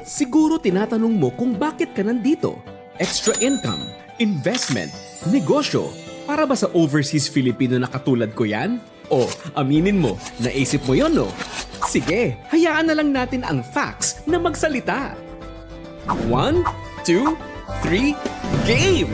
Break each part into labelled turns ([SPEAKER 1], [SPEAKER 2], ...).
[SPEAKER 1] Siguro tinatanong mo kung bakit ka nandito. Extra income, investment, negosyo. Para ba sa overseas Filipino na katulad ko yan? O, aminin mo, naisip mo yon, no? Sige, hayaan na lang natin ang facts na magsalita. 1, 2, 3, game!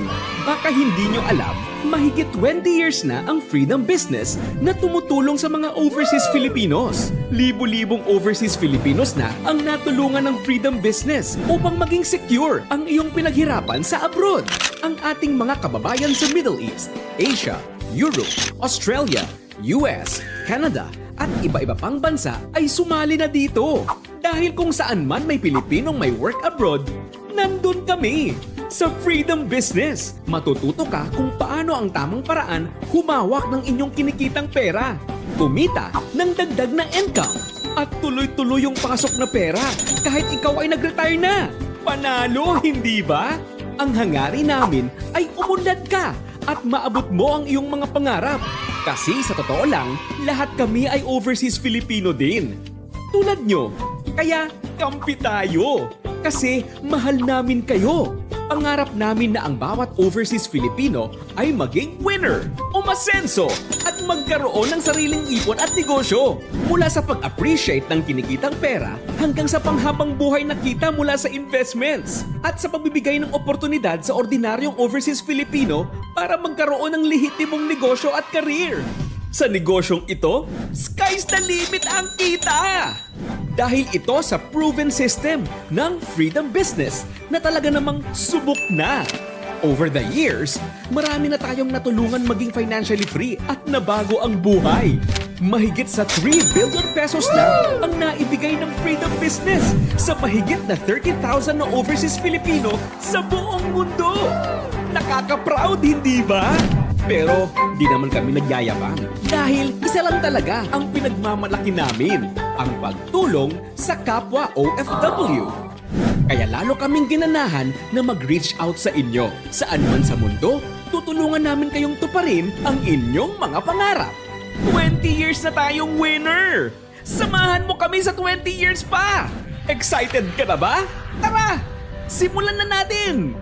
[SPEAKER 1] Baka hindi nyo alam, mahigit 20 years na ang Freedom Business na tumutulong sa mga overseas Filipinos. Libo-libong overseas Filipinos na ang natulungan ng Freedom Business upang maging secure ang iyong pinaghirapan sa abroad. Ang ating mga kababayan sa Middle East, Asia, Europe, Australia, US, Canada, at iba-iba pang bansa ay sumali na dito. Dahil kung saan man may Pilipinong may work abroad, nandun kami. Sa Freedom Business, matututo ka kung paano ang tamang paraan humawak ng inyong kinikitang pera, kumita ng dagdag na income, at tuloy-tuloy yung pasok na pera kahit ikaw ay nag-retire na. Panalo, hindi ba? Ang hangarin namin ay umunlad ka at maabot mo ang iyong mga pangarap. Kasi sa totoo lang, lahat kami ay overseas Filipino din. Tulad nyo. Kaya kampi tayo. Kasi mahal namin kayo. Pangarap namin na ang bawat overseas Filipino ay maging winner, umasenso, at magkaroon ng sariling ipon at negosyo. Mula sa pag-appreciate ng kinikitang pera hanggang sa panghabang buhay na kita mula sa investments at sa pagbibigay ng oportunidad sa ordinaryong overseas Filipino para magkaroon ng lehitimong negosyo at career. Sa negosyong ito, sky's the limit ang kita! Dahil ito sa proven system ng Freedom Business na talaga namang subok na. Over the years, marami na tayong natulungan maging financially free at nabago ang buhay. Mahigit sa 3 billion pesos na ang naibigay ng Freedom Business sa mahigit na 30,000 na overseas Filipino sa buong mundo. Nakaka-proud, hindi ba? Pero di naman kami nagyayabang dahil isa lang talaga ang pinagmamalaki namin, ang pagtulong sa kapwa OFW. Kaya lalo kaming ginanahan na mag-reach out sa inyo. Saan man sa mundo, tutulungan namin kayong tuparin ang inyong mga pangarap. 20 years na tayong winner! Samahan mo kami sa 20 years pa! Excited ka na ba? Tara! Simulan na natin!